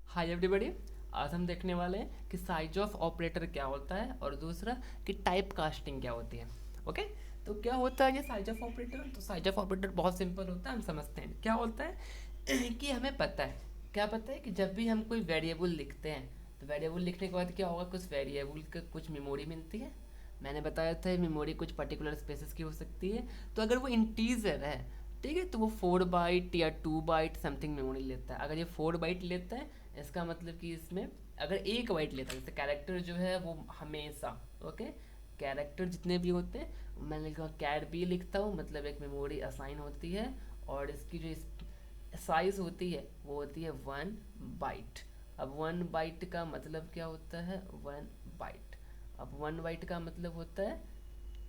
Hi everybody. आज हम देखने वाले हैं कि साइज ऑफ ऑपरेटर क्या होता है और दूसरा कि टाइप कास्टिंग क्या होती है। ओके, तो क्या होता है ये साइज ऑफ ऑपरेटर? तो साइज ऑफ ऑपरेटर बहुत सिंपल होता है, हम समझते हैं क्या होता है कि हमें पता है, क्या पता है कि जब भी हम कोई वेरिएबल लिखते हैं तो वेरिएबल लिखने के बाद क्या होगा, कुछ वेरिएबल का कुछ मेमोरी मिलती है। मैंने बताया था मेमोरी कुछ पर्टिकुलर स्पेसिस की हो सकती है। तो अगर वो इंटीजर है, ठीक है, तो वो 4 बाइट या 2 बाइट समथिंग मेमोरी लेता है। अगर ये 4 बाइट लेता है, इसका मतलब कि इसमें अगर 1 बाइट लेता है, जैसे कैरेक्टर जो है वो हमेशा, ओके, कैरेक्टर जितने भी होते हैं मैं लिखा कैर बी लिखता हूँ, मतलब एक मेमोरी असाइन होती है और इसकी जो साइज होती है वो होती है 1 बाइट। अब 1 बाइट का मतलब क्या होता है? 1 बाइट। अब 1 बाइट का मतलब होता है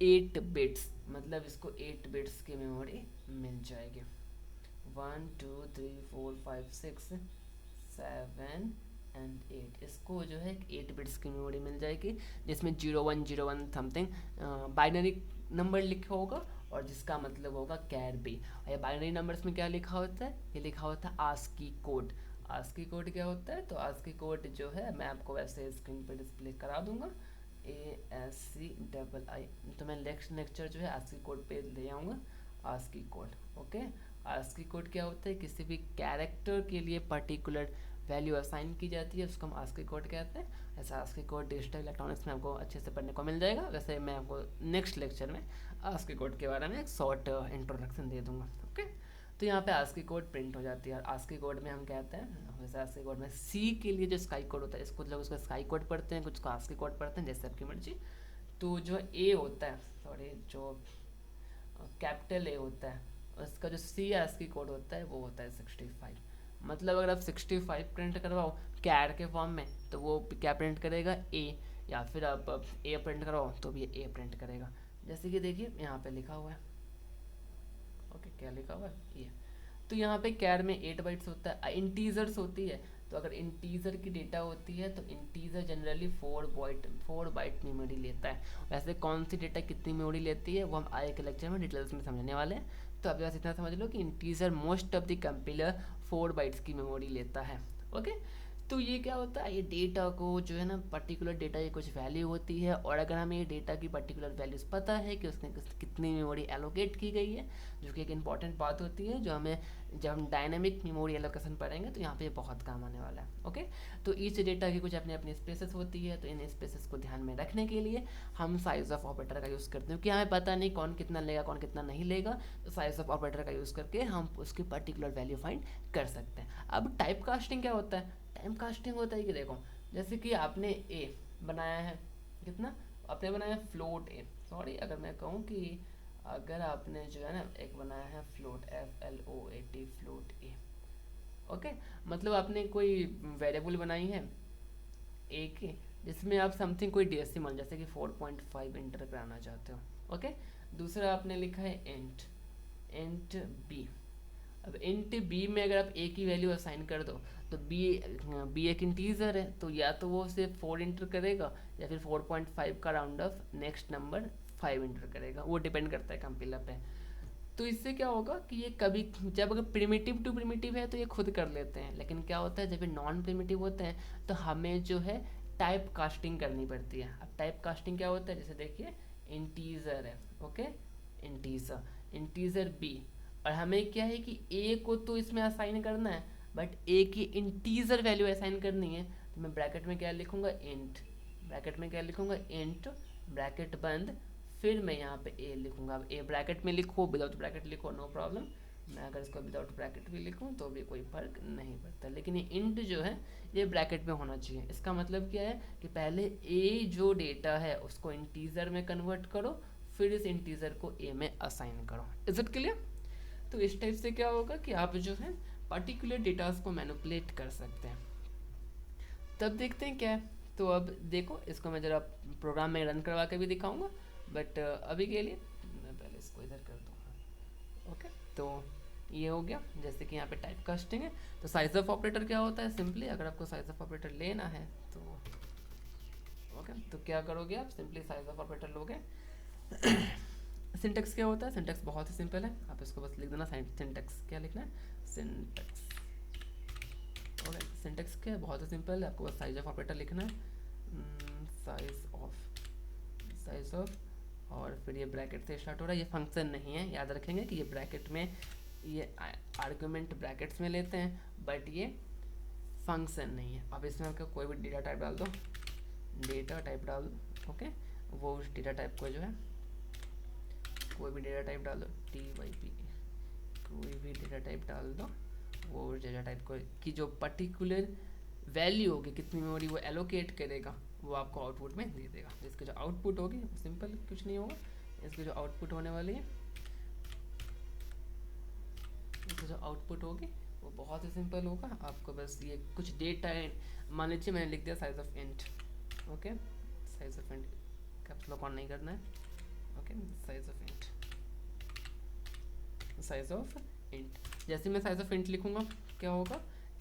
8 बिट्स, मतलब इसको 8 बिट्स की मेमोरी मिल जाएगी। 1 2 3 4 5 6 7 एंड 8, इसको जो है 8 बिट्स की मेमोरी मिल जाएगी, जिसमें 0101 समथिंग बाइनरी नंबर लिखा होगा और जिसका मतलब होगा कैर बी। और ये बाइनरी नंबर्स में क्या लिखा होता है? ये लिखा होता है आस्की कोड। आस्की कोड क्या होता है? तो आस्की कोड जो है मैं आपको वैसे स्क्रीन पर डिस्प्ले करा दूंगा, ASCII। तो मैं नेक्स्ट लेक्चर जो है आस्की कोड पे ले आऊँगा। ASCII code, okay. ASCII code क्या होता है? किसी भी कैरेक्टर के लिए पर्टिकुलर वैल्यू असाइन की जाती है, उसको हम आस्की कोड कहते हैं। ऐसा आस्की कोड डिजिटल इलेक्ट्रॉनिक्स में आपको अच्छे से पढ़ने को मिल जाएगा। वैसे मैं आपको नेक्स्ट लेक्चर में आस्की कोड के बारे में एक शॉर्ट इंट्रोडक्शन दे दूंगा, ओके। तो यहाँ पे आस्की कोड प्रिंट हो जाती है और आस्की कोड में हम कहते हैं, वैसे आस्की कोड में सी के लिए जो स्काई कोड होता है, इसको लोग उसका स्काई कोड पढ़ते हैं, कुछ को आस्की कोड पढ़ते हैं, जैसे आपकी मर्जी। तो जो ए होता है, सॉरी, जो कैपिटल ए होता है, उसका जो सी आस्की कोड होता है वो होता है 65। मतलब अगर आप 65 प्रिंट करवाओ कैर के फॉर्म में तो वो क्या प्रिंट करेगा? ए। या फिर आप ए प्रिंट करवाओ तो भी ए प्रिंट करेगा। जैसे कि देखिए यहाँ पे लिखा हुआ है, ओके, क्या लिखा हुआ है ये। तो यहाँ पे कैर में 8 बाइट्स होता है, इंटीजर्स होती है। तो अगर इंटीजर की डेटा होती है तो इंटीजर जनरली 4 बाइट मेमोरी लेता है। वैसे कौन सी डेटा कितनी मेमोरी लेती है वो हम आगे के लेक्चर में डिटेल्स में समझने वाले हैं। तो अभी बस इतना समझ लो कि integer most of the compiler 4 bytes की मेमोरी लेता है, ओके। तो ये क्या होता है, ये डेटा को जो है ना, पर्टिकुलर डेटा की कुछ वैल्यू होती है और अगर हमें ये डेटा की पर्टिकुलर वैल्यूज़ पता है कि उसने कितनी मेमोरी एलोकेट की गई है, जो कि एक इंपॉर्टेंट बात होती है, जो हमें जब हम डायनेमिक मेमोरी एलोकेशन पढ़ेंगे तो यहाँ पे बहुत काम आने वाला है, ओके। तो ईच डेटा की कुछ अपनी अपनी स्पेसेस होती है, तो इन स्पेसेस को ध्यान में रखने के लिए हम साइज ऑफ ऑपरेटर का यूज़ करते हैं, क्योंकि हमें पता नहीं कौन कितना लेगा कौन कितना नहीं लेगा। तो साइज ऑफ ऑपरेटर का यूज़ करके हम उसकी पर्टिकुलर वैल्यू फाइंड कर सकते हैं। अब टाइप कास्टिंग क्या होता है? टाइम कास्टिंग होता है कि देखो, जैसे कि आपने ए बनाया है, कितना आपने बनाया है? फ्लोट ए, सॉरी, अगर मैं कहूँ कि अगर आपने जो है ना एक बनाया है फ्लोट, FLOAT, फ्लोट ए, ओके। मतलब आपने कोई वेरिएबल बनाई है ए की, जिसमें आप समथिंग कोई डेसिमल जैसे कि 4.5 इंटर कराना चाहते हो, ओके। दूसरा आपने लिखा है इंट, इंट बी। अब इंट बी में अगर आप ए की वैल्यू असाइन कर दो तो बी एक इंटीजर है, तो या तो वो सिर्फ 4 इंटर करेगा या फिर 4.5 का round of next number 5 inter करेगा, वो डिपेंड करता है कंपिलर पे। तो इससे क्या होगा कि ये कभी, जब अगर प्रिमिटिव टू प्रिमिटिव है तो ये खुद कर लेते हैं, लेकिन क्या होता है जब ये नॉन प्रिमिटिव होते हैं तो हमें जो है टाइप कास्टिंग करनी पड़ती है। अब टाइप कास्टिंग क्या होता है? जैसे देखिए इंटीजर है, ओके, इंटीजर, इंटीजर बी, और हमें क्या है कि ए को तो इसमें असाइन करना है, बट ए की इंटीजर वैल्यू असाइन करनी है। तो मैं ब्रैकेट में क्या लिखूंगा? इंट, ब्रैकेट में क्या लिखूंगा? इंट, ब्रैकेट बंद, फिर मैं यहाँ पे ए लिखूंगा। अब ए ब्रैकेट में लिखो, विदाउट ब्रैकेट लिखो, नो प्रॉब्लम। मैं अगर इसको विदाउट ब्रैकेट भी लिखूँ तो भी कोई फ़र्क नहीं पड़ता, लेकिन ये इंट जो है ये ब्रैकेट में होना चाहिए। इसका मतलब क्या है कि पहले ए जो डेटा है उसको इंटीजर में कन्वर्ट करो, फिर इस इंटीजर को ए में असाइन करो। Is it clear? तो इस टाइप से क्या होगा कि आप जो है पर्टिकुलर डेटास को मैनिपुलेट कर सकते हैं। तब देखते हैं क्या है। तो अब देखो, इसको मैं ज़रा प्रोग्राम में रन करवा के भी दिखाऊंगा, बट अभी के लिए मैं पहले इसको इधर कर दूँगा, ओके। तो ये हो गया, जैसे कि यहाँ पे टाइप कास्टिंग है। तो साइज ऑफ ऑपरेटर क्या होता है? सिंपली अगर आपको साइज ऑफ ऑपरेटर लेना है तो ओके, तो क्या करोगे आप? सिंपली साइज ऑफ ऑपरेटर लोगे। सिंटेक्स क्या होता है? सिंटेक्स बहुत ही सिंपल है, आप इसको बस लिख देना। सिंटेक्स क्या लिखना है? सिंटेक्स, ओके, सिंटेक्स क्या है, बहुत ही सिंपल है, आपको बस साइज ऑफ ऑपरेटर लिखना है, साइज ऑफ, और फिर ये ब्रैकेट से स्टार्ट हो रहा है, ये फंक्शन नहीं है, याद रखेंगे कि ये ब्रैकेट में, ये आर्गुमेंट ब्रैकेट्स में लेते हैं, बट ये फंक्शन नहीं है। अब इसमें आपका कोई भी डेटा टाइप डाल दो, डेटा टाइप डाल दो, ओके, वो उस डेटा टाइप को जो है, कोई भी डेटा टाइप डाल दो, TYP, कोई भी डेटा टाइप डाल दो, वो उस डेटा टाइप को की जो पर्टिकुलर वैल्यू होगी, कितनी मेमोरी वो एलोकेट करेगा, वो आपको आउटपुट में दे देगा। इसकी जो आउटपुट होगी, सिंपल, कुछ नहीं होगा, इसकी जो आउटपुट होने वाली है, इसकी जो आउटपुट होगी वो बहुत ही सिंपल होगा। आपको बस ये कुछ डेटा, मान लीजिए मैंने लिख दिया size of int, okay, size of int, caps lock on नहीं करना है, okay, size of int, size of int. जैसे मैं साइज ऑफ इंट लिखूंगा, क्या होगा,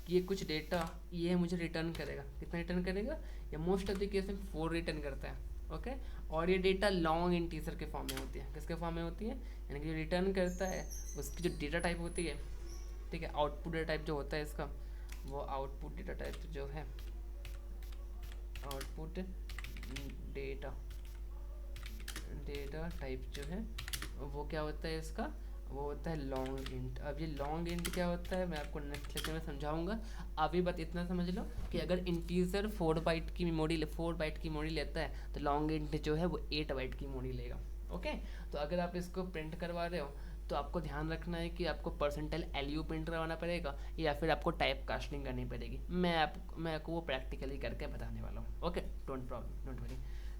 ये कुछ डेटा ये मुझे रिटर्न करेगा, कितना रिटर्न करेगा, ये मोस्ट ऑफ द केस में 4 रिटर्न करता है, ओके, और ये डेटा लॉन्ग इंटीजर के फॉर्म में होती है, किसके फॉर्म में होती है, यानी कि जो रिटर्न करता है उसकी जो डेटा टाइप होती है, ठीक है, आउटपुट डेटा टाइप जो होता है इसका, वो आउटपुट डेटा टाइप जो है, आउटपुट डेटा टाइप जो है वो क्या होता है इसका, वो होता है लॉन्ग इंट। अब ये लॉन्ग इंट क्या होता है, मैं आपको नेक्स्ट लेक्चर में समझाऊंगा। अभी बात इतना समझ लो कि अगर इंटीजर 4 बाइट की मेमोरी लेता है, तो लॉन्ग इंट जो है वो 8 बाइट की मेमोरी लेगा, ओके। तो अगर आप इसको प्रिंट करवा रहे हो, तो आपको ध्यान रखना है कि आपको परसेंटाइल एलयू प्रिंट करवाना पड़ेगा, या फिर आपको टाइप कास्टिंग करनी पड़ेगी। मैं आपको वो प्रैक्टिकली करके बताने वाला हूँ, ओके, डोंट वरी।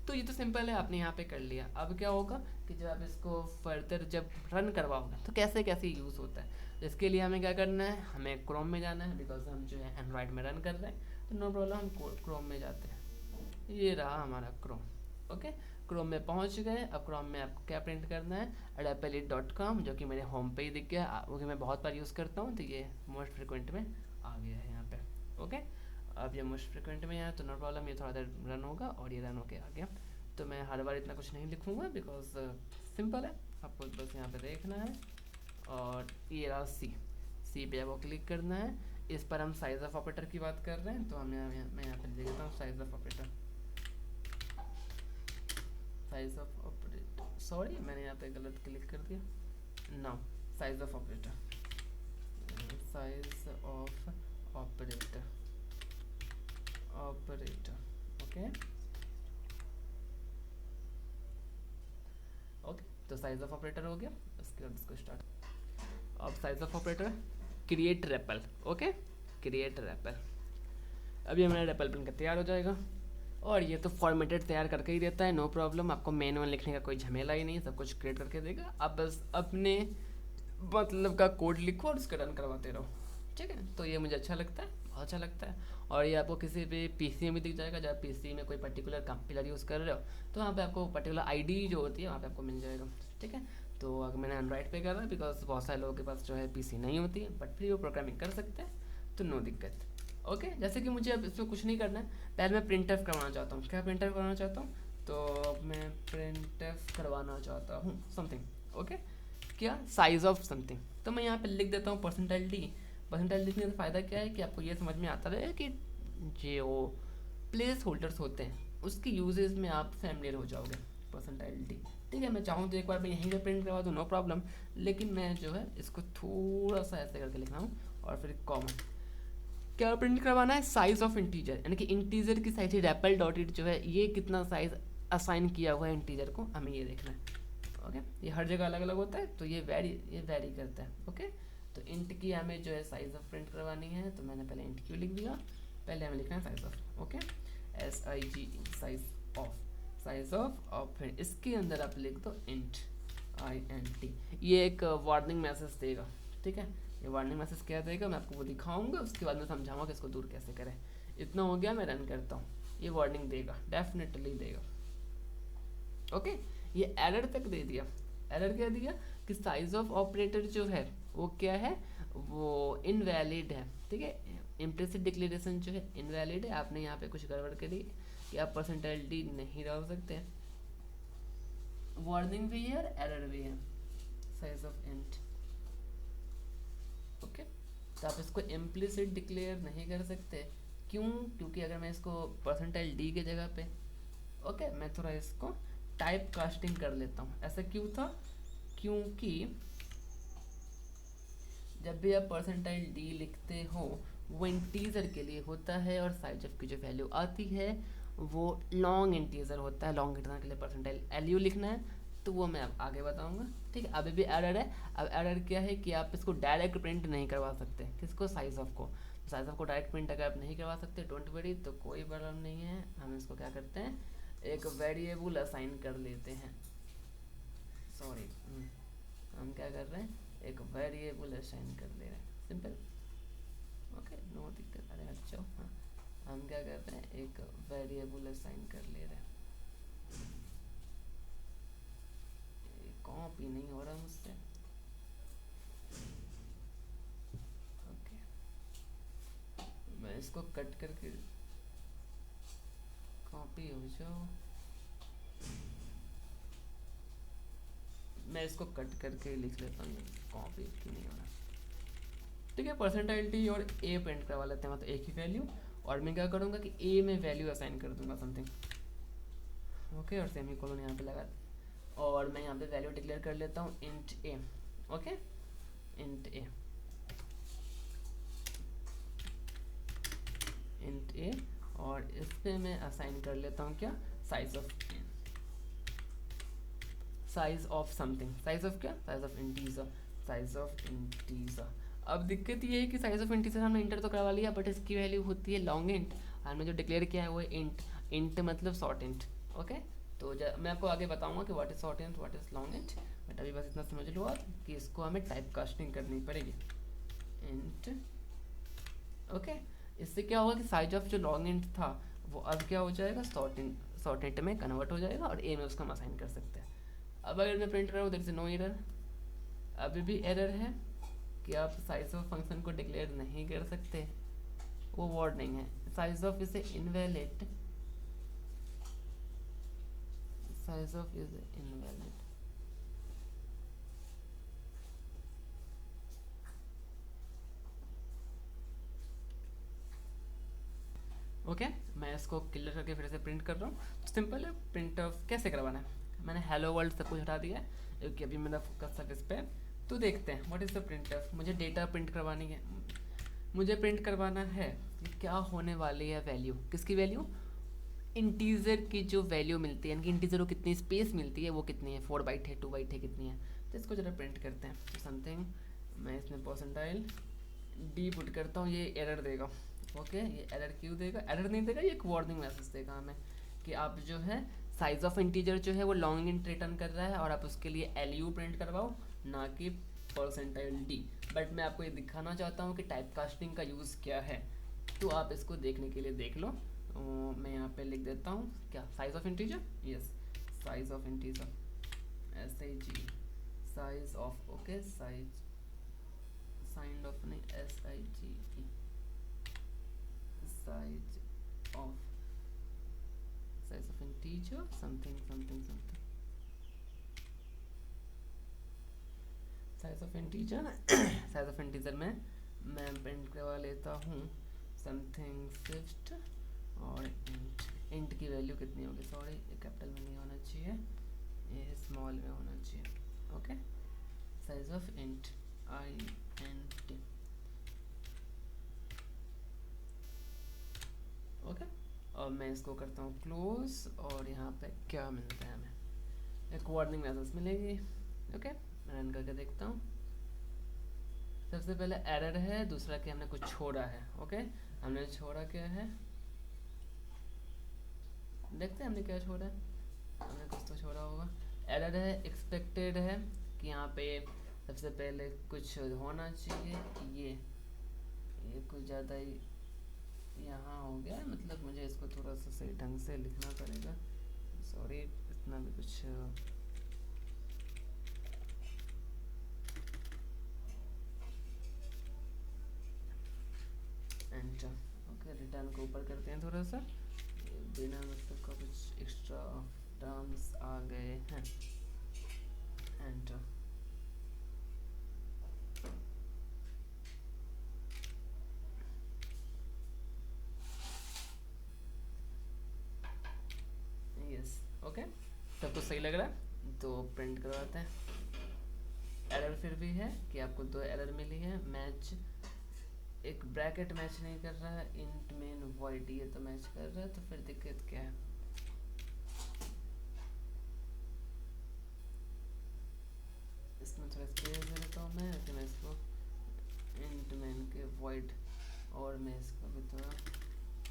तो ये तो सिंपल है, आपने यहाँ पे कर लिया। अब क्या होगा कि जब आप इसको फर्दर जब रन करवाओगे, तो कैसे कैसे यूज़ होता है, इसके लिए हमें क्या करना है, हमें क्रोम में जाना है, बिकॉज हम जो है एंड्रॉयड में रन कर रहे हैं, तो नो प्रॉब्लम, हम क्रोम में जाते हैं। ये रहा हमारा क्रोम, ओके, क्रोम में पहुंच गए। अब क्रोम में आपको क्या प्रिंट करना है, adapelite.com, जो कि मेरे होम पे ही दिख गया, क्योंकि मैं बहुत बार यूज़ करता हूँ, तो ये मोस्ट फ्रिक्वेंट में आ गया है यहाँ पे, ओके। अब ये मोस्ट फ्रिक्वेंट में है, तो नो प्रॉब्लम, ये थोड़ा देर रन होगा, और ये रन होके आ गया। तो मैं हर बार इतना कुछ नहीं लिखूँगा, बिकॉज सिंपल है, आपको बस यहाँ पे देखना है। और ये रहा सी पे आपको क्लिक करना है। इस पर हम साइज ऑफ ऑपरेटर की बात कर रहे हैं, तो मैं यहाँ पे लिख देता हूँ size of operator, size of operator, sorry मैंने यहाँ पे गलत क्लिक कर दिया, now size of operator, size of operator, okay, तो साइज ऑफ ऑपरेटर हो गया। उसके बाद इसको स्टार्ट, अब size of operator create REPL, okay, create REPL. अभी हमारा रेपल बनकर तैयार हो जाएगा, और ये तो फॉर्मेटेड तैयार करके ही देता है, नो प्रॉब्लम, आपको मैनुअल लिखने का कोई झमेला ही नहीं, सब कुछ क्रिएट करके देगा। आप बस अपने मतलब का कोड लिखो और उसका रन करवाते रहो, ठीक है। तो ये मुझे अच्छा लगता है, बहुत अच्छा लगता है। और ये आपको किसी भी पीसी में भी दिख जाएगा, जब पीसी में कोई पर्टिकुलर कंपाइलर यूज़ कर रहे हो, तो वहाँ पे आपको पर्टिकुलर आईडी जो होती है वहाँ पे आपको मिल जाएगा, ठीक है। तो अगर मैंने एंड्रॉइड पे कर रहा है, बिकॉज बहुत सारे लोगों के पास जो है पीसी नहीं होती है, बट फिर वो प्रोग्रामिंग कर सकते हैं, तो नो दिक्कत, ओके। जैसे कि मुझे अब इसमें कुछ नहीं करना है, पहले मैं प्रिंट एफ करवाना चाहता हूँ। क्या प्रिंट एफ करवाना चाहता हूँ, तो मैं प्रिंट एफ करवाना चाहता हूँ समथिंग, ओके, क्या साइज ऑफ समथिंग। तो मैं यहाँ पे लिख देता हूँ परसेंटाइल डी। परसेंटाइल लिखने का फ़ायदा क्या है कि आपको ये समझ में आता रहे कि जो प्लेस होल्डर्स होते हैं उसकी यूजेज में आप फैमिलियर हो जाओगे। परसेंटाइल डी, ठीक है। मैं चाहूँ तो एक बार मैं यहीं पे प्रिंट करवा दूँ, नो प्रॉब्लम, लेकिन मैं जो है इसको थोड़ा सा ऐसे करके लिख रहा हूँ। और फिर कॉमन क्या प्रिंट करवाना है, साइज ऑफ इंटीजर, यानी कि इंटीजर की साइज रेपल डॉट इट जो है ये कितना साइज असाइन किया हुआ है इंटीजर को, हमें ये देखना है, ओके। ये हर जगह अलग अलग होता है, तो ये वेरी करता है, ओके। तो इंट की हमें जो है साइज ऑफ प्रिंट करवानी है, तो मैंने पहले इंट क्यू लिख दिया, पहले हमें लिखना है size of, okay, SIGE, size of, और फिर इसके अंदर आप लिख दो इंट INT। ये एक वार्निंग मैसेज देगा, ठीक है। ये वार्निंग मैसेज क्या देगा मैं आपको वो दिखाऊंगा, उसके बाद मैं समझाऊंगा कि इसको दूर कैसे करें। इतना हो गया, मैं रन करता हूँ, ये वार्निंग देगा, डेफिनेटली देगा, ओके। ये एरर तक दे दिया। एरर क्या दिया कि साइज ऑफ ऑपरेटर जो है वो क्या है, वो इनवैलिड है, ठीक है। इम्प्लिसिट डिक्लेरेशन जो है इनवैलिड है, आपने यहाँ पे कुछ गड़बड़ करी कि आप परसेंटाइल डी नहीं डाल सकते। वार्निंग भी है और एरर भी है, साइज ऑफ इंट, ओके। तो आप इसको इम्प्लिसिट डिक्लेयर नहीं कर सकते। क्यों? क्योंकि अगर मैं इसको परसेंटाइल डी के जगह पे, ओके, मैं थोड़ा इसको टाइप कास्टिंग कर लेता हूँ। ऐसा क्यों था? क्योंकि जब भी आप परसेंटाइल डी लिखते हो वो इंटीजर के लिए होता है, और साइज ऑफ की जो वैल्यू आती है वो लॉन्ग इंटीजर होता है। लॉन्ग इंटीजर के लिए परसेंटाइल एल यू लिखना है, तो वो मैं अब आगे बताऊंगा। ठीक है, अभी भी एरर है। अब एरर क्या है कि आप इसको डायरेक्ट प्रिंट नहीं करवा सकते। किसको? साइज ऑफ को। साइज ऑफ को डायरेक्ट प्रिंट अगर आप नहीं करवा सकते, डोंट वरी, तो कोई प्रॉब्लम नहीं है। हम इसको क्या करते हैं, एक वेरिएबल असाइन कर लेते हैं। सॉरी, हम क्या कर रहे हैं, एक वेरिएबल असाइन कर ले रहे हैं। सिंपल, ओके, नो दिक्कत। अरे अच्छा, हाँ, हम क्या कर रहे हैं, एक वेरिएबल असाइन कर ले रहे हैं। कॉपी नहीं हो रहा मुझसे। ओके, मैं इसको कट करके, कॉपी हो जाओ, मैं इसको कट करके लिख लेता हूँ। कॉपी क्यों नहीं हो रहा? ठीक है, परसेंटाइल टी और ए प्रिंट करवा लेते हैं, मतलब एक ही वैल्यू। और मैं क्या करूँगा कि ए में वैल्यू असाइन कर दूंगा समथिंग, ओके, और सेमी कोलन यहाँ पे लगा, और मैं यहाँ पे वैल्यू डिक्लेयर कर लेता हूँ int a. Okay, int a, int a, और इस पे मैं असाइन कर लेता हूँ क्या, size of, size of something, size of क्या, size of integer, size of integer. अब दिक्कत ये है कि साइज ऑफ इंटीजर हमने इंटर तो करवा लिया, बट इसकी वैल्यू होती है लॉन्ग इंट। हमने जो डिक्लेयर किया है वो इंट, इंट मतलब शॉर्ट इंट। ओके, तो मैं आपको आगे बताऊंगा कि what is short int, what is long int, but अभी बस इतना समझ लो आप कि इसको हमें टाइप कास्टिंग करनी पड़ेगी, इंट। ओके, इससे क्या होगा कि साइज ऑफ जो लॉन्ग इंट था वो अब क्या हो जाएगा, शॉर्ट इंट में कन्वर्ट हो जाएगा, और ए में उसको हम असाइन कर सकते हैं। अब अगर मैं प्रिंट करूँ, देयर इज नो एरर। अभी भी एरर है कि आप साइज ऑफ फंक्शन को डिक्लेयर नहीं कर सकते, वो वर्ड नहीं है। Size of is invalid, size of is invalid. Okay, मैं इसको क्लियर करके फिर से प्रिंट कर रहा हूँ। तो सिंपल है, प्रिंट ऑफ कैसे करवाना है। मैंने हेलो वर्ल्ड सब कुछ हटा दिया है क्योंकि अभी मेरा फोकस सब इस पर। तो देखते हैं what is the print of. मुझे डेटा प्रिंट करवानी है, मुझे प्रिंट करवाना है कि क्या होने वाली है वैल्यू, किसकी वैल्यू, इंटीजर की जो वैल्यू मिलती है, यानी कि इंटीजर को कितनी स्पेस मिलती है, वो कितनी है, 4 बाइट है, 2 बाइट है, कितनी है। तो इसको जरा प्रिंट करते हैं। तो समथिंग, मैं इसमें परसेंटाइल डी पुट करता हूँ, ये एरर देगा। ओके, ये एरर क्यों देगा, एरर नहीं देगा, ये एक वार्निंग मैसेज देगा हमें कि आप जो है साइज ऑफ इंटीजर जो है वो लॉन्ग इंट रिटर्न कर रहा है, और आप उसके लिए एल यू प्रिंट करवाओ, ना कि परसेंटाइल डी। बट मैं आपको ये दिखाना चाहता हूँ कि टाइप कास्टिंग का यूज़ क्या है, तो आप इसको देखने के लिए देख लो। मैं यहाँ पे लिख देता हूँ क्या, size of integer, yes, size of integer, S I G, size of, okay, size, signed of नहीं, S I G E, size of, size of integer something something something, size of integer, size of integer में मैं print करवा लेता हूँ something swift, और int, int की value कितनी होगी, सॉरी ये कैपिटल में नहीं होना चाहिए, ये स्मॉल में होना चाहिए। Okay, size of int, I N T. Okay, और मैं इसको करता हूँ क्लोज, और यहाँ पे क्या मिलता है हमें, एक वार्निंग मैसेज मिलेगी। ओके, मैं रन करके देखता हूँ। सबसे पहले एरर है, दूसरा कि हमने कुछ छोड़ा है। ओके, हमने छोड़ा क्या है, देखते हैं हमने क्या छोड़ा है, हमने कुछ तो छोड़ा होगा। एरर है, एक्सपेक्टेड है कि यहाँ पे सबसे पहले कुछ होना चाहिए, ये कुछ ज़्यादा ही यहाँ हो गया, मतलब मुझे इसको थोड़ा सा सही ढंग से लिखना पड़ेगा, सॉरी इतना भी कुछ। एंटर, ओके, रिटर्न को ऊपर करते हैं थोड़ा सा, बिना मतलब का कुछ एक्स्ट्रा टर्म्स आ गए हैं। एंटर, आपको सही लग रहा है तो प्रिंट करवाते हैं। एरर फिर भी है कि आपको 2 एरर मिली है। मैच, एक ब्रैकेट मैच नहीं कर रहा है, इंट मेन वॉइड ये तो मैच कर रहा है, तो फिर दिक्कत क्या है? इसमें थोड़ा स्पेस दे देता हूँ मैं, फिर मैं इसको इंट मेन के वॉइड, और मैं इसको भी थोड़ा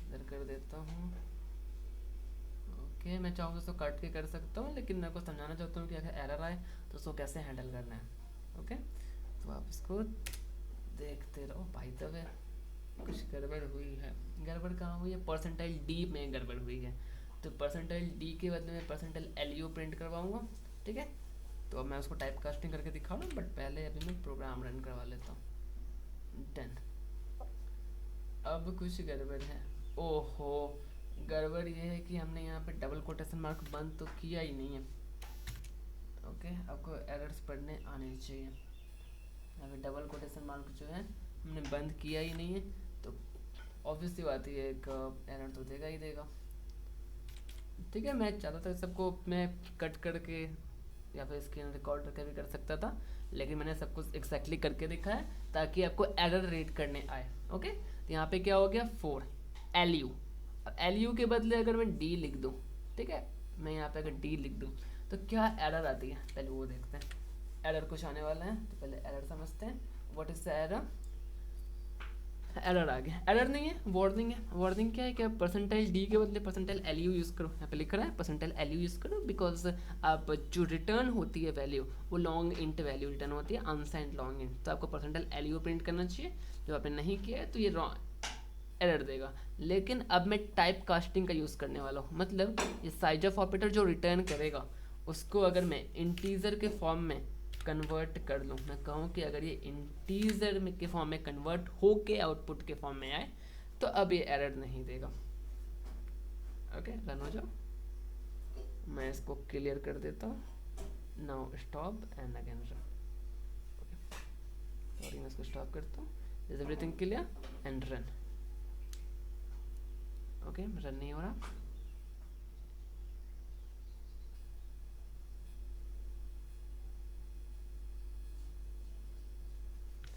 इधर कर देता हूँ। ओके, मैं चाहूँ तो इसको कट के कर सकता हूँ, लेकिन मैं आपको समझाना चाहता हूँ कि अगर एरर आए तो उसको कैसे हैंडल करना है। ओके, तो आप इसको देखते रहो। भाई तब कुछ गड़बड़ हुई है। गड़बड़ कहाँ हुई है? परसेंटाइल डी में गड़बड़ हुई है, तो परसेंटाइल डी के बदले में परसेंटाइल एल प्रिंट करवाऊँगा। ठीक है, तो अब मैं उसको टाइप कास्टिंग करके दिखा रहा हूँ, बट पहले अभी मैं प्रोग्राम रन करवा लेता हूँ। डन। अब कुछ गड़बड़ है। ओहो, गड़बड़ ये है कि हमने यहाँ पे डबल कोटेशन मार्क बंद तो किया ही नहीं है। ओके, आपको एरर्स पढ़ने आने चाहिए। यहाँ पे डबल कोटेशन मार्क जो है हमने बंद किया ही नहीं है, तो ऑब्वियस सी बात है एक एरर तो देगा ही देगा। ठीक है, मैं चाहता था सबको मैं कट करके या फिर स्क्रीन रिकॉर्ड करके भी कर सकता था, लेकिन मैंने सब कुछ एक्जैक्टली करके दिखा है ताकि आपको एरर रीड करने आए। ओके, तो यहाँ पे क्या हो गया 4 LU। अब LU के बदले अगर मैं D लिख दूँ, ठीक है, मैं यहाँ पे अगर D लिख दूँ तो क्या एरर आती है, पहले वो देखते हैं। एरर कुछ आने वाला है, तो पहले एरर समझते हैं। What is the error? Error आ गया। एरर नहीं है, वार्निंग है। वार्निंग क्या है कि आप परसेंटाइल डी के बदले परसेंटाइल एलयू यूज़ करो। यहाँ पे लिख रहा है परसेंटाइल एलयू यूज़ करो, बिकॉज आप जो रिटर्न होती है वैल्यू वो लॉन्ग इंट वैल्यू रिटर्न होती है, अनसाइंड लॉन्ग इंट, तो आपको परसेंटाइल एलयू प्रिंट करना चाहिए। जो आपने नहीं किया है तो ये एरर देगा। लेकिन अब मैं टाइप कास्टिंग का यूज़ करने वाला हूँ, मतलब ये साइज ऑफ ऑपरेटर जो रिटर्न करेगा उसको अगर मैं इंटीजर के फॉर्म में कन्वर्ट कर लूँ, मैं कहूँ कि अगर ये इंटीजर में के फॉर्म में कन्वर्ट हो के आउटपुट के फॉर्म में आए तो अब ये एरर नहीं देगा। ओके, रन हो जाओ। मैं इसको क्लियर कर देता हूँ। Now stop and again run. Sorry, मैं इसको स्टॉप करता हूँ। Is everything clear? And run. Okay, run नहीं हो रहा।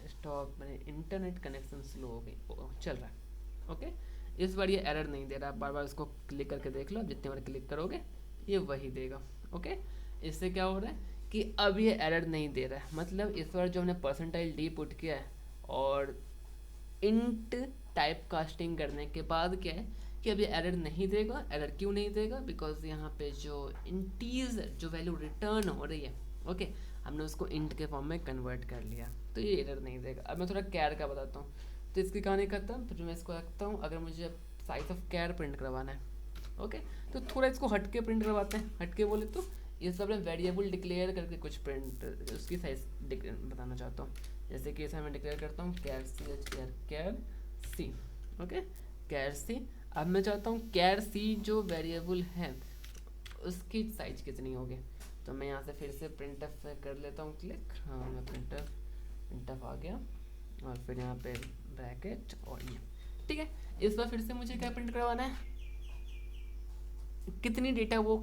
स्टॉप, मैंने इंटरनेट कनेक्शन स्लो हो गई, चल रहा है। ओके, इस बार ये एरर नहीं दे रहा। बार बार इसको क्लिक करके देख लो, जितने बार क्लिक करोगे ये वही देगा। ओके, इससे क्या हो रहा है कि अब ये एरर नहीं दे रहा है, मतलब इस बार जो हमने परसेंटाइल डी पुट किया है और इंट टाइप कास्टिंग करने के बाद क्या है कि अब ये एरर नहीं देगा। एरर क्यों नहीं देगा? बिकॉज यहाँ पे जो इंटीजर जो वैल्यू रिटर्न हो रही है, ओके, हमने उसको इंट के फॉर्म में कन्वर्ट कर लिया, तो ये एरर नहीं देगा। अब मैं थोड़ा कैर का बताता हूँ, तो इसकी कहानी खत्म। फिर मैं इसको रखता हूँ, अगर मुझे साइज ऑफ कैर प्रिंट करवाना है, ओके, तो थोड़ा इसको हट के प्रिंट करवाते हैं। हट के बोले तो ये सब वेरिएबल डिक्लेयर करके कुछ प्रिंट उसकी साइज बताना चाहता हूँ। जैसे कि इसमें मैं डिक्लेयर करता हूँ कैर सी, ओके, कैर सी। अब मैं चाहता हूँ कैर सी जो वेरिएबल है उसकी साइज कितनी होगी, तो मैं यहाँ से फिर से प्रिंटफ कर लेता हूँ क्लिक। हाँ, मैं प्रिंटफ आ गया, और फिर यहाँ पे ब्रैकेट और ये, ठीक है। इस बार फिर से मुझे क्या प्रिंट करवाना है, कितनी डेटा वो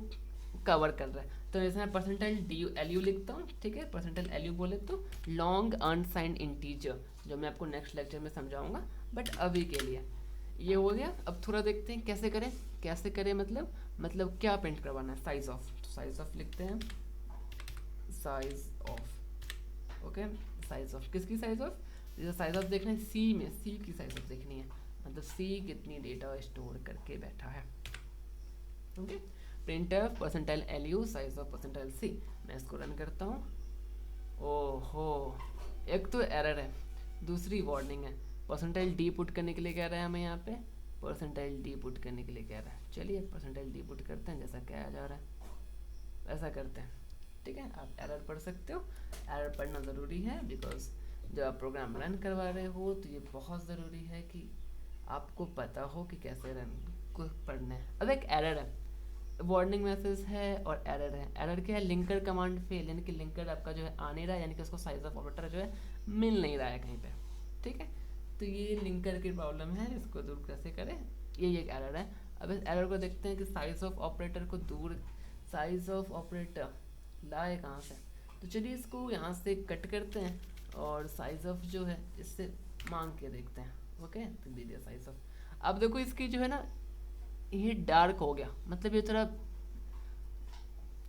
कवर कर रहा है, तो इसमें परसेंटाइल डी एलयू लिखता हूँ। ठीक है, परसेंटाइल एलयू बोले तो लॉन्ग अनसाइंड इंटीजर, जो मैं आपको नेक्स्ट लेक्चर में समझाऊंगा, बट अभी के लिए ये हो गया। अब थोड़ा देखते हैं कैसे करें। कैसे करें मतलब क्या प्रिंट करवाना है, साइज ऑफ, तो साइज ऑफ लिखते हैं, size of. Okay, size of किसकी साइज ऑफ? जैसे साइज ऑफ देखना है सी में, सी की साइज ऑफ देखनी है, मतलब सी कितनी डेटा स्टोर करके बैठा है। Okay, printf percentile LU size of percentile C. मैं इसको रन करता हूँ। ओहो, एक तो एरर है, दूसरी वार्निंग है। परसेंटाइल डी पुट करने के लिए कह रहा है हमें यहाँ पे, परसेंटाइल डी पुट करने के लिए कह रहा है। चलिए परसेंटाइल डी पुट करते हैं, जैसा कहा जा रहा है वैसा करते हैं। ठीक है, आप एरर पढ़ सकते हो। एरर पढ़ना ज़रूरी है, बिकॉज जब आप प्रोग्राम रन करवा रहे हो तो ये बहुत ज़रूरी है कि आपको पता हो कि कैसे रन को पढ़ना है। अब एक एरर है, वार्निंग मैसेज है और एरर है। एरर क्या है? लिंकर कमांड फेल, यानी कि लिंकर आपका जो है आ नहीं रहा है, यानी कि उसको साइज ऑफ ऑपरेटर जो है मिल नहीं रहा है कहीं पे। ठीक है, तो ये लिंकर की प्रॉब्लम है, इसको दूर कैसे करें, ये एक एरर है। अब इस एरर को देखते हैं कि साइज ऑफ ऑपरेटर को दूर साइज ऑफ ऑपरेटर लाए कहाँ से, तो चलिए इसको यहाँ से कट करते हैं और साइज ऑफ जो है इससे मांग के देखते हैं। ओके, तो दे दिया साइज ऑफ। अब देखो इसकी जो है ना ये डार्क हो गया, मतलब ये थोड़ा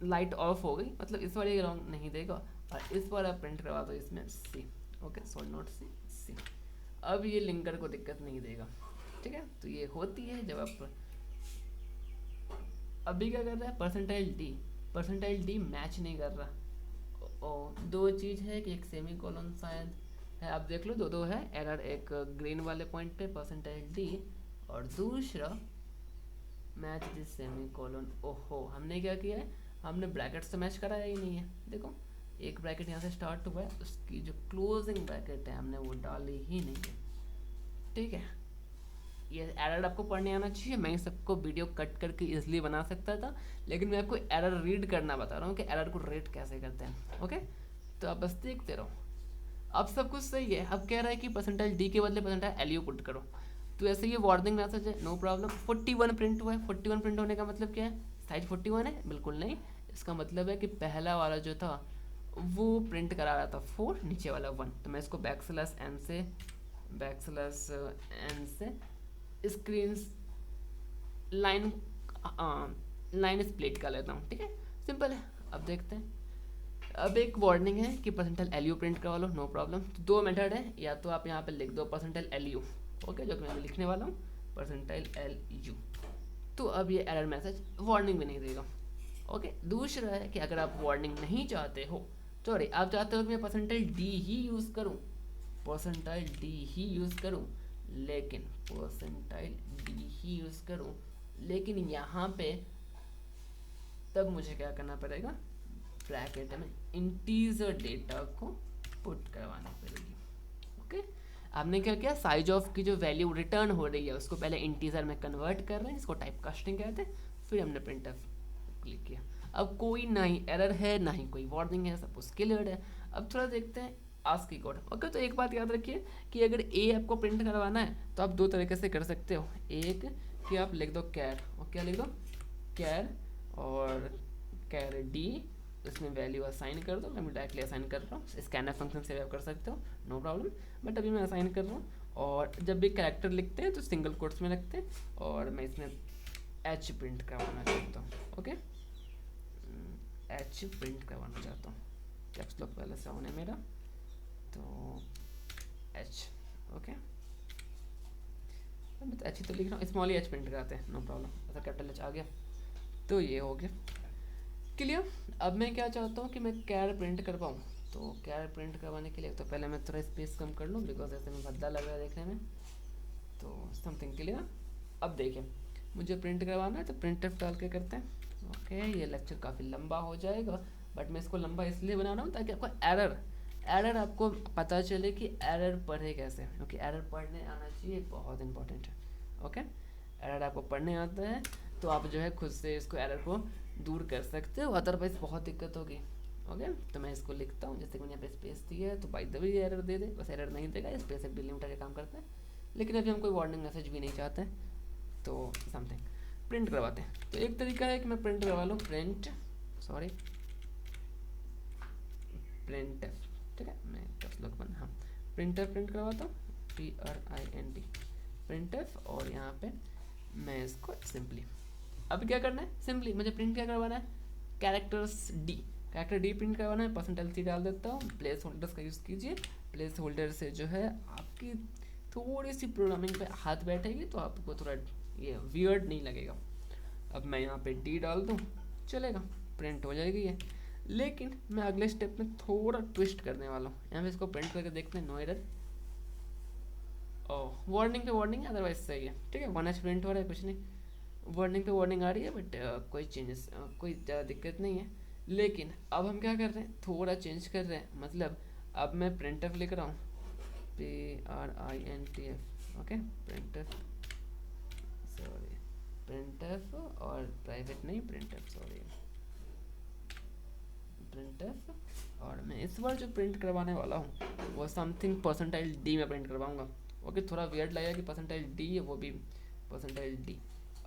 लाइट ऑफ हो गई, मतलब इस वाले रॉन्ग नहीं देगा। और इस बार आप प्रिंट करवा दो इसमें सी। ओके, सॉरी नोट सी, सी। अब ये लिंकर को दिक्कत नहीं देगा, ठीक है। तो ये होती है जब आप अभी क्या कर रहा है, परसेंटाइल डी मैच नहीं कर रहा। दो चीज़ है कि एक सेमी कोलन शायद है, आप देख लो दो है एरर, एक ग्रीन वाले पॉइंट पे परसेंटाइल डी और दूसरा मैच दिस सेमी कोलन। ओहो, हमने क्या किया है, हमने ब्रैकेट से मैच कराया ही नहीं है। देखो एक ब्रैकेट यहाँ से स्टार्ट हुआ है, उसकी जो क्लोजिंग ब्रैकेट है हमने वो डाली ही नहीं है, ठीक है। ये एरर आपको पढ़ने आना चाहिए। मैं सबको वीडियो कट करके इजीली बना सकता था, लेकिन मैं आपको एरर रीड करना बता रहा हूँ कि एरर को रेट कैसे करते हैं। ओके, तो आप बस देखते रहो। अब सब कुछ सही है। अब कह रहा है कि परसेंटाइल डी के बदले परसेंटाइल एलयू पुट करो, तो ऐसे ये वार्निंग मैसेज है, नो प्रॉब्लम। 41 प्रिंट हुआ है, 41 प्रिंट होने का मतलब क्या है, साइज 41 है, बिल्कुल नहीं। इसका मतलब है कि पहला वाला जो था वो प्रिंट करा रहा था 4, नीचे वाला 1। तो मैं इसको बैकस्लैश एन से स्क्रीन लाइन स्प्लिट कर लेता हूँ, ठीक है, सिंपल है। अब देखते हैं। अब एक वार्निंग है कि परसेंटाइल एलयू प्रिंट करवा लो, नो प्रॉब्लम। तो दो मेथड है, या तो आप यहाँ पे लिख दो परसेंटाइल एलयू, ओके, जो कि मैं लिखने वाला हूँ परसेंटाइल एलयू। तो अब ये एरर मैसेज वार्निंग भी नहीं देगा। ओके, दूसरा है कि अगर आप वार्निंग नहीं चाहते हो, सॉरी आप चाहते हो कि मैं परसेंटाइल डी ही यूज़ करूँ, लेकिन यहाँ पे तब मुझे क्या करना पड़ेगा, ब्रैकेट में इंटीजर डेटा को पुट करवानी पड़ेगी। ओके, आपने क्या किया, साइज ऑफ की जो वैल्यू रिटर्न हो रही है उसको पहले इंटीजर में कन्वर्ट कर रहे हैं, इसको टाइप कास्टिंग कहते हैं। फिर हमने प्रिंटफ क्लिक किया। अब कोई ना ही एरर है ना ही कोई वार्निंग है, सब कुछ क्लियर है। अब थोड़ा देखते हैं आस्की कोड। ओके, तो एक बात याद रखिए कि अगर ए आपको प्रिंट करवाना है तो आप दो तरीके से कर सकते हो। एक कि आप लिख दो कैर, और क्या लिख दो, कैर और कैर डी, इसमें वैल्यू असाइन कर दो। मैं डायरेक्टली असाइन कर रहा हूँ, स्कैनर फंक्शन से आप कर सकते हो, नो प्रॉब्लम। बट अभी मैं असाइन कर रहा हूँ। और जब भी कैरेक्टर लिखते हैं तो सिंगल कोट्स में रखते हैं, और मैं इसमें एच प्रिंट करवाना चाहता हूँ। ओके, एच प्रिंट करवाना चाहता हूँ, कैप्स लॉक पहले से ऑन है मेरा, तो एच। ओके, मैं तो एच ही तो लिख रहा हूँ, स्मॉल ही एच प्रिंट कराते हैं, नो प्रॉब्लम। ऐसा कैपिटल एच आ गया, तो ये हो गया क्लियर। अब मैं क्या चाहता हूँ कि मैं कैर प्रिंट कर पाऊँ, तो कैर प्रिंट करवाने के लिए तो पहले मैं थोड़ा स्पेस कम कर लूँ, बिकॉज ऐसे में भद्दा लग रहा है देखने में, तो समथिंग क्लियर। अब देखिए मुझे प्रिंट करवाना है, तो प्रिंटफ डाल के करते हैं। ओके, ये लेक्चर काफ़ी लंबा हो जाएगा, बट मैं इसको लंबा इसलिए बना रहा हूँ ताकि आपको एरर आपको पता चले कि एरर पढ़े कैसे, क्योंकि एरर पढ़ने आना चाहिए, बहुत इंपॉर्टेंट है। ओके, एरर आपको पढ़ने आता है तो आप जो है खुद से इसको एरर को दूर कर सकते हो, अदरवाइज बहुत दिक्कत होगी। ओके, तो मैं इसको लिखता हूँ, जैसे कि मैंने यहाँ पे स्पेस दिया है तो बाई द वे एरर दे दे, बस एरर नहीं देगा, स्पेस एक डिलीमिटर का काम करता है। लेकिन अभी हम कोई वार्निंग मैसेज भी नहीं चाहते, तो समथिंग प्रिंट करवाते हैं। तो एक तरीका है कि मैं प्रिंट करवा लूँ, प्रिंट ठीक है, मैं कैप्स लॉक बना, हाँ प्रिंटफ प्रिंट करवाता हूँ, PRINT प्रिंटफ, और यहाँ पे मैं इसको सिंपली, अब क्या करना है, सिंपली मुझे प्रिंट क्या करवाना है, कैरेक्टर डी प्रिंट करवाना है। परसेंटाइल सी डाल देता हूँ, प्लेस होल्डर्स का यूज़ कीजिए, प्लेस होल्डर से जो है आपकी थोड़ी सी प्रोग्रामिंग पे हाथ बैठेगी, तो आपको थोड़ा ये वियर्ड नहीं लगेगा। अब मैं यहाँ पे डी डाल दूँ, चलेगा, प्रिंट हो जाएगी ये। लेकिन मैं अगले स्टेप में थोड़ा ट्विस्ट करने वाला हूँ, यहाँ पे इसको प्रिंट करके देखते हैं, नो एरर। ओह, वार्निंग पे वार्निंग है, अदरवाइज सही है, ठीक है, 1H प्रिंट हो रहा है, कुछ नहीं, वार्निंग पे वार्निंग आ रही है, बट कोई चेंजेस, कोई ज़्यादा दिक्कत नहीं है। लेकिन अब हम क्या कर रहे हैं, थोड़ा चेंज कर रहे हैं, मतलब अब मैं प्रिंटफ लिख रहा हूँ, PRINTF। Okay, printf, sorry printf, और प्राइवेट नहीं प्रिंटफ, सॉरी प्रिंटफ। और मैं इस बार जो प्रिंट करवाने वाला हूँ वो समथिंग परसेंटाइल डी में प्रिंट करवाऊँगा। ओके, थोड़ा वियर्ड लगेगा कि परसेंटाइल डी है, वो भी परसेंटाइल डी।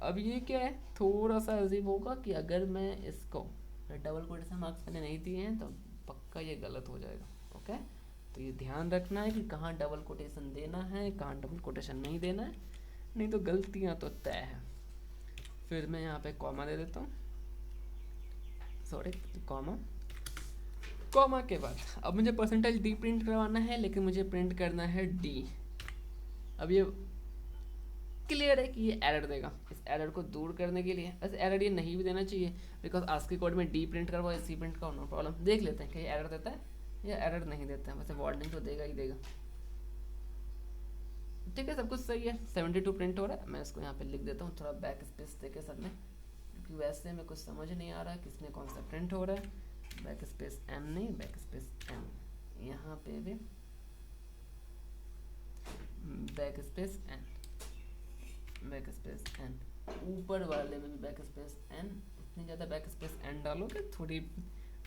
अब ये क्या है, थोड़ा सा अजीब होगा कि अगर मैं इसको डबल कोटेशन मार्क्स मैंने नहीं दिए हैं तो पक्का ये गलत हो जाएगा। ओके, तो ये ध्यान रखना है कि कहाँ डबल कोटेशन देना है, कहाँ डबल कोटेशन नहीं देना है, नहीं तो गलतियाँ तो तय है। फिर मैं यहाँ पे कॉमा दे देता हूँ, सॉरी कॉमा। कॉमा के बाद अब मुझे परसेंटेज डी प्रिंट करवाना है, लेकिन मुझे प्रिंट करना है डी। अब ये क्लियर है कि ये एरर देगा। इस एरर को दूर करने के लिए, वैसे एरर ये नहीं भी देना चाहिए बिकॉज आस्की कोड में डी प्रिंट करवाओ या सी प्रिंट का नो प्रॉब्लम। देख लेते हैं कि ये एरर देता है या एरर नहीं देता है। वैसे वार्निंग तो देगा ही देगा। ठीक है, सब कुछ सही है। 72 प्रिंट हो रहा है। मैं इसको यहाँ पे लिख देता हूँ, थोड़ा बैक स्पेस देके सब में, क्योंकि वैसे में कुछ समझ नहीं आ रहा है किसमें कौन सा प्रिंट हो रहा है। बैक स्पेस एम नहीं, बैक स्पेस एम, यहाँ पे भी backspace N, backspace N, ऊपर वाले में भी बैक स्पेस एन। इतनी ज़्यादा बैक स्पेस एन डालोगे थोड़ी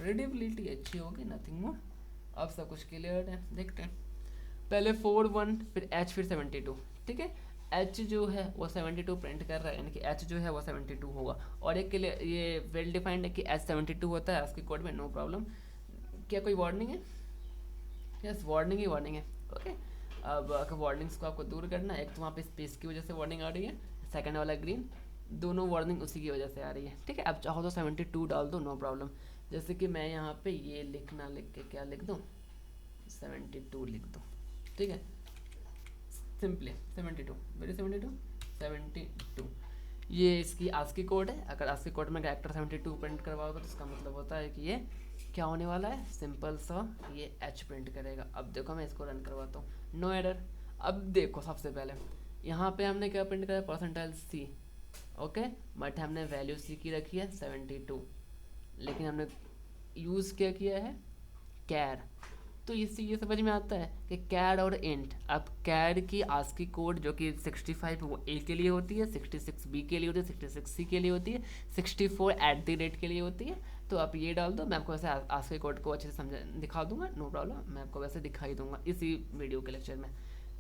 रीडेबिलिटी अच्छी होगी, नथिंग मोर। अब सब कुछ क्लियर है, देखते हैं। पहले 4 1 फिर एच फिर 72। ठीक है, एच जो है वो 72 प्रिंट कर रहा है, यानी कि एच जो है वो 72 होगा। और एक के लिए ये वेल डिफाइंड है कि एच 72 होता है आस्की कोड में, नो प्रॉब्लम। क्या कोई वार्निंग है? यस, वार्निंग ही वार्निंग है। ओके, अब वार्निंग्स को आपको दूर करना है। एक तो वहाँ पे स्पेस की वजह से वार्निंग आ रही है, सेकंड वाला ग्रीन, दोनों वार्निंग उसी की वजह से आ रही है। ठीक है, अब चाहो तो 72 डाल दो, नो प्रॉब्लम। जैसे कि मैं यहाँ पे ये लिख के क्या लिख दूँ, 72 लिख दूँ। ठीक है, सिंपली 72, वेरी 72। ये इसकी आस्की कोड है। अगर आस्की कोड में कैरेक्टर 72 प्रिंट करवाओगे तो इसका मतलब होता है कि ये क्या होने वाला है, सिंपल सा ये एच प्रिंट करेगा। अब देखो मैं इसको रन करवाता हूँ, नो एरर। अब देखो सबसे पहले यहाँ पे हमने क्या प्रिंट करा, परसेंटाइल सी। ओके, बट हमने वैल्यू सी की रखी है 72, लेकिन हमने यूज़ क्या किया है, कैर। तो इससे ये समझ में आता है कि कैर और इंट। अब कैर की आस्की कोड जो कि 65 वो ए के लिए होती है, 66 बी के लिए होती है, 66 सी के लिए होती है, 64 @ के लिए होती है। तो आप ये डाल दो, मैं आपको वैसे आस्की कोड को अच्छे से समझा दिखा दूंगा, नो प्रॉब्लम। मैं आपको वैसे दिखाई दूंगा इसी वीडियो के लेक्चर में।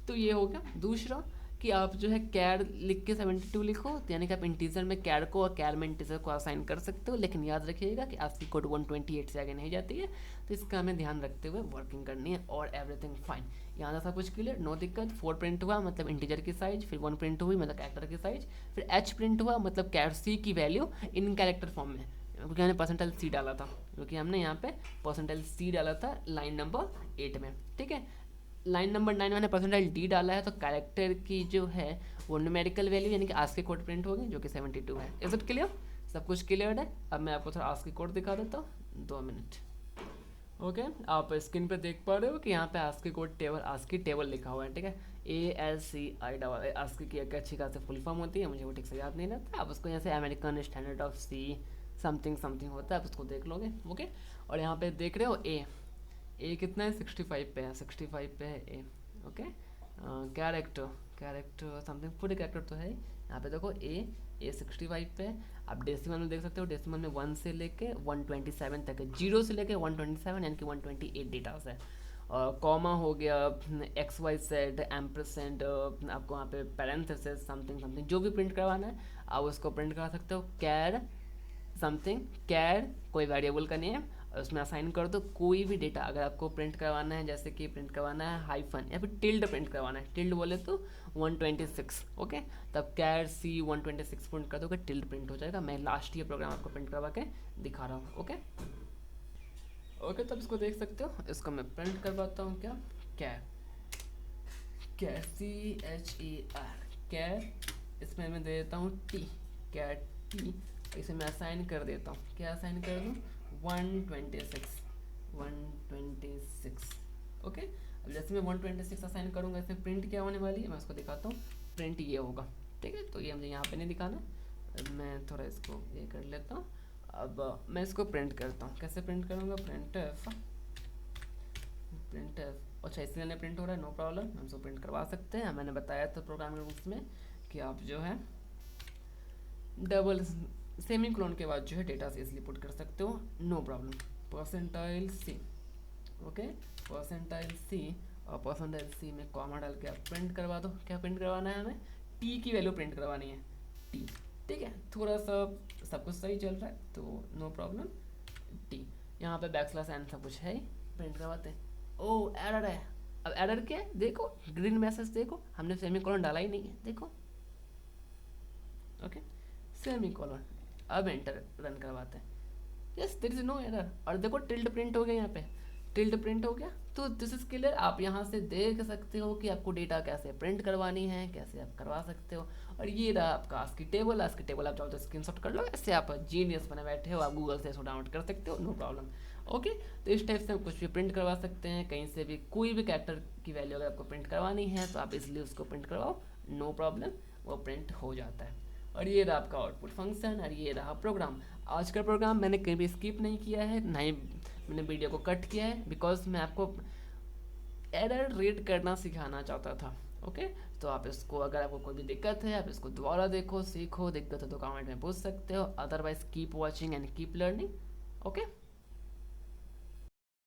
तो ये हो गया। दूसरा कि आप जो है कैर लिख के 72 लिखो, तो यानी कि आप इंटीजर में कैर को और कैर में इंटीजर को असाइन कर सकते हो, लेकिन याद रखिएगा कि आस्की कोड 128 से आगे नहीं जाती है। तो इसका हमें ध्यान रखते हुए वर्किंग करनी है, और एवरीथिंग फाइन। यहाँ से सब कुछ क्लियर, नो दिक्कत। 4 प्रिंट हुआ मतलब इंटीजर की साइज, फिर 1 प्रिंट हुई मतलब कैरेक्टर की साइज, फिर एच प्रिंट हुआ मतलब कैर सी की वैल्यू इन कैरेक्टर फॉर्म में, क्योंकि हमने परसेंटाइल सी डाला था, क्योंकि हमने यहाँ पे परसेंटाइल सी डाला था लाइन नंबर 8 में। ठीक है, लाइन नंबर 9 मैंने परसेंटाइल डी डाला है, तो कैरेक्टर की जो है वो न्यूमेरिकल वैल्यू यानी कि आस्की कोड प्रिंट होगी, जो कि 72 है। Is it clear? सब कुछ क्लियर है। अब मैं आपको थोड़ा आस्की कोड दिखा देता हूँ, 2 मिनट। ओके, आप स्क्रीन पे देख पा रहे हो कि यहाँ पे ASCII code table, ASCII table लिखा हुआ है। ठीक है, ASCII आस्की की एक अच्छी खासी फुल फॉर्म होती है, मुझे वो ठीक से याद नहीं रहता। आप उसको यहाँ से American standard of see something something होता है, आप उसको देख लोगे। ओके, और यहाँ पे देख रहे हो ए कितना है, 65 पे है, 65 पे है ए। ओके, कैरेक्टर समथिंग पूरे कैरेक्टर तो है। यहाँ पे देखो ए 65 पे है। आप डेसिमल में देख सकते हो, डेसिमल में 1 से लेके 127 तक है, 0 से लेके 127 यानी कि 128 डेटास है। और कॉमा हो गया, XYZ, एम्परसेंड, आपको वहाँ पे पैरेंथेसिस समथिंग समथिंग जो भी प्रिंट करवाना है आप उसको प्रिंट करा सकते हो। कैर समथिंग, कैर कोई वेरिएबल का नेम, और उसमें असाइन कर दो कोई भी डेटा। अगर आपको प्रिंट करवाना है, जैसे कि प्रिंट करवाना है हाइफन या फिर टिल्ड प्रिंट करवाना है, टिल्ड बोले तो 126। ओके, तब कैर सी 126 प्रिंट कर दोगे, टिल्ड प्रिंट हो जाएगा। मैं लास्ट ये प्रोग्राम आपको प्रिंट करवा के दिखा रहा हूँ। ओके ओके, तब इसको देख सकते हो। इसको मैं प्रिंट करवाता हूँ, क्या कैर CHER कैर, इसमें मैं दे देता हूँ टी, कैर टी। इसे मैं असाइन कर देता हूँ, क्या असाइन कर दूँ, 126। ओके, अब जैसे मैं 126 असाइन करूँगा, इसमें प्रिंट क्या होने वाली है मैं उसको दिखाता हूँ। प्रिंट ये होगा। ठीक है, तो ये मुझे यहाँ पे नहीं दिखाना, मैं थोड़ा इसको ये कर लेता हूँ। अब मैं इसको प्रिंट करता हूँ, कैसे प्रिंट करूँगा, प्रिंट एफ। अच्छा, इसलिए प्रिंट हो रहा है, नो प्रॉब्लम, हम इसको प्रिंट करवा सकते हैं। मैंने बताया था प्रोग्रामिंग रूल्स में कि आप जो है डबल सेमी क्लोन के बाद जो है डेटा से इसलिए पुट कर सकते हो, नो प्रॉब्लम। परसेंटाइल सी, ओके, परसेंटाइल सी, और परसेंटाइल सी में कॉमा डाल के आप प्रिंट करवा दो। क्या प्रिंट करवाना है हमें, टी की वैल्यू प्रिंट करवानी है, टी। ठीक थोड़ा सा सब कुछ सही चल रहा है तो नो प्रॉब्लम। टी यहाँ पे बैकस्लैश एन सब कुछ है ही, प्रिंट करवाते हैं। ओ एरर है, अब एरर क्या है देखो, ग्रीन मैसेज देखो, हमने सेमीकोलन डाला ही नहीं है, देखो ओके सेमीकोलन। अब एंटर रन करवाते हैं, yes there is no error. और देखो टिल्ड प्रिंट हो गया, यहाँ पे टिल्ड प्रिंट हो गया। तो दिस इज क्लियर, आप यहाँ से देख सकते हो कि आपको डेटा कैसे प्रिंट करवानी है, कैसे आप करवा सकते हो। और ये रहा आपका आस्की टेबल। आस्की टेबल आप चाहो तो स्क्रीनशॉट कर लो, ऐसे आप जीनियस बने बैठे हो, आप गूगल से इसको डाउनलोड कर सकते हो, नो प्रॉब्लम। ओके तो इस टाइप से हम कुछ भी प्रिंट करवा सकते हैं, कहीं से भी कोई भी कैरेक्टर की वैल्यू अगर आपको प्रिंट करवानी है तो आप इसलिए उसको प्रिंट करवाओ, नो प्रॉब्लम, वो प्रिंट हो जाता है। और ये रहा आपका आउटपुट फंक्शन, और ये रहा प्रोग्राम। आज का प्रोग्राम मैंने कहीं भी स्किप नहीं किया है, ना ही मैंने वीडियो को कट किया है, बिकॉज मैं आपको एरर रीड करना सिखाना चाहता था। ओके तो आप इसको, अगर आपको कोई भी दिक्कत है आप इसको दोबारा देखो, सीखो, दिक्कत है तो कमेंट में पूछ सकते हो, otherwise keep watching and keep learning. Okay.